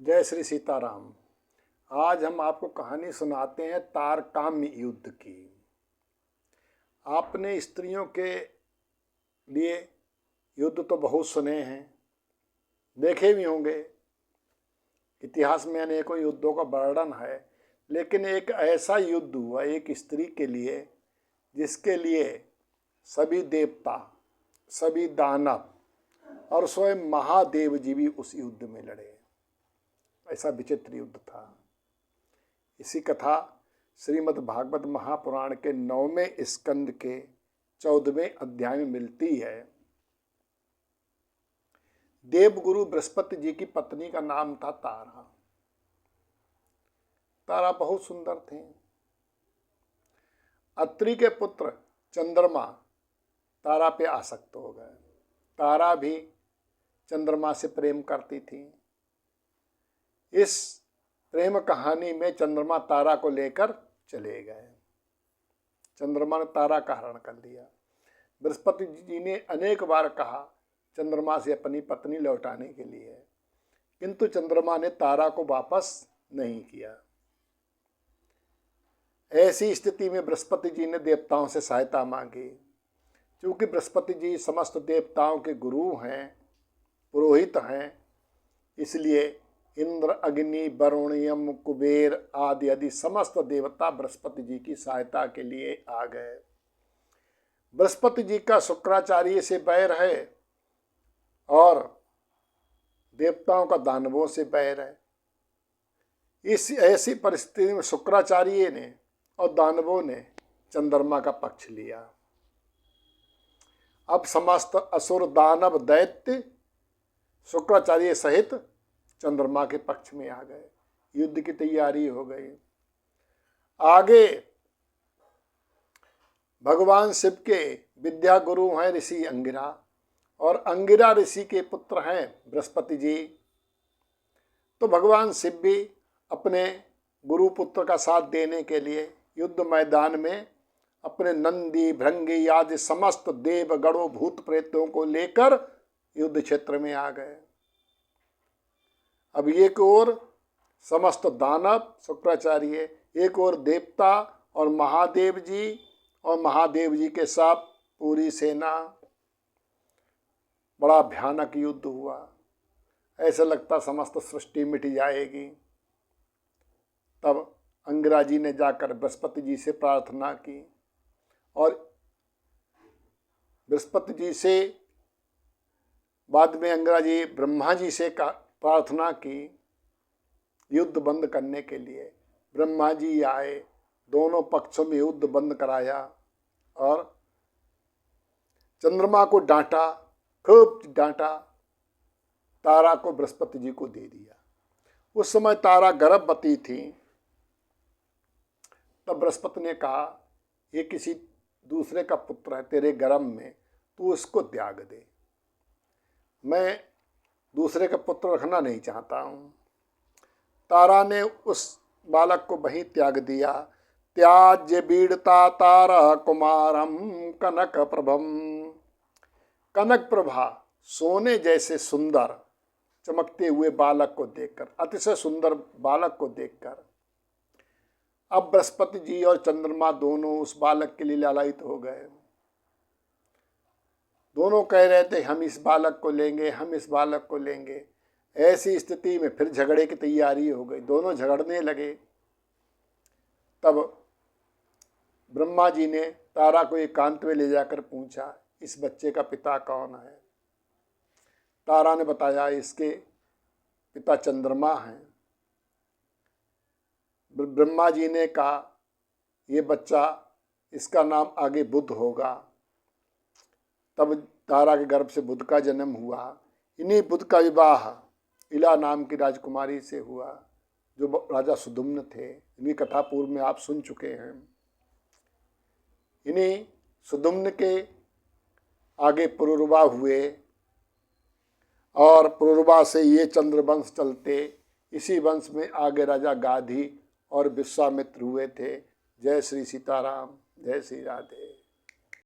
जय श्री सीताराम। आज हम आपको कहानी सुनाते हैं तारकाम्य युद्ध की। आपने स्त्रियों के लिए युद्ध तो बहुत सुने हैं, देखे भी होंगे। इतिहास में अनेकों युद्धों का वर्णन है, लेकिन एक ऐसा युद्ध हुआ एक स्त्री के लिए जिसके लिए सभी देवता, सभी दानव और स्वयं महादेव जी भी उस युद्ध में लड़े। ऐसा विचित्र युद्ध था। इसी कथा श्रीमद् भागवत महापुराण के 9वें स्कंद के 14वें अध्याय में मिलती है। देवगुरु बृहस्पति जी की पत्नी का नाम था तारा। तारा बहुत सुंदर थे। अत्रि के पुत्र चंद्रमा तारा पे आसक्त हो गए। तारा भी चंद्रमा से प्रेम करती थी। इस प्रेम कहानी में चंद्रमा तारा को लेकर चले गए। चंद्रमा ने तारा का हरण कर लिया। बृहस्पति जी ने अनेक बार कहा चंद्रमा से अपनी पत्नी लौटाने के लिए, किंतु चंद्रमा ने तारा को वापस नहीं किया। ऐसी स्थिति में बृहस्पति जी ने देवताओं से सहायता मांगी। क्योंकि बृहस्पति जी समस्त देवताओं के गुरु हैं, पुरोहित हैं, इसलिए इंद्र, अग्नि, वरुण, यम, कुबेर आदि समस्त देवता बृहस्पति जी की सहायता के लिए आ गए। बृहस्पति जी का शुक्राचार्य से बैर है और देवताओं का दानवों से बैर है। इस ऐसी परिस्थिति में शुक्राचार्य ने और दानवों ने चंद्रमा का पक्ष लिया। अब समस्त असुर, दानव, दैत्य शुक्राचार्य सहित चंद्रमा के पक्ष में आ गए। युद्ध की तैयारी हो गई। आगे भगवान शिव के विद्या गुरु हैं ऋषि अंगिरा, और अंगिरा ऋषि के पुत्र हैं बृहस्पति जी। तो भगवान शिव भी अपने गुरु पुत्र का साथ देने के लिए युद्ध मैदान में अपने नंदी, भृंगी आदि समस्त देव, गणों, भूत प्रेतों को लेकर युद्ध क्षेत्र में आ गए। अब एक ओर समस्त दानव शुक्राचार्य, एक ओर देवता और महादेव जी के साथ पूरी सेना। बड़ा भयानक युद्ध हुआ। ऐसा लगता समस्त सृष्टि मिट जाएगी। तब अंगिरा जी ने जाकर बृहस्पति जी से प्रार्थना की और बृहस्पति जी से बाद में अंगिरा जी ब्रह्मा जी से प्रार्थना की युद्ध बंद करने के लिए। ब्रह्मा जी आए, दोनों पक्षों में युद्ध बंद कराया और चंद्रमा को डांटा, खूब डांटा। तारा को बृहस्पति जी को दे दिया। उस समय तारा गर्भवती थी। तब बृहस्पति ने कहा ये किसी दूसरे का पुत्र है तेरे गर्भ में, तू उसको त्याग दे। मैं दूसरे का पुत्र रखना नहीं चाहता हूँ। तारा ने उस बालक को वहीं त्याग दिया। त्याज्य बीड़ता तारा कुमारम कनक प्रभम। कनक प्रभा सोने जैसे सुंदर चमकते हुए बालक को देखकर, अतिशय सुंदर बालक को देखकर अब बृहस्पति जी और चंद्रमा दोनों उस बालक के लिए लालायित हो गए। दोनों कह रहे थे हम इस बालक को लेंगे, हम इस बालक को लेंगे। ऐसी स्थिति में फिर झगड़े की तैयारी हो गई। दोनों झगड़ने लगे। तब ब्रह्मा जी ने तारा को एकांत में ले जाकर पूछा इस बच्चे का पिता कौन है। तारा ने बताया इसके पिता चंद्रमा हैं। ब्रह्मा जी ने कहा ये बच्चा, इसका नाम आगे बुध होगा। तब तारा के गर्भ से बुध का जन्म हुआ। इन्हीं बुध का विवाह इला नाम की राजकुमारी से हुआ, जो राजा सुदुम्न थे। इनकी कथा पूर्व में आप सुन चुके हैं। इन्हीं सुदुम्न के आगे पुरुरवा हुए और पुरुरवा से ये चंद्रवंश चलते। इसी वंश में आगे राजा गाधी और विश्वामित्र हुए थे। जय श्री सीताराम, जय श्री राधे।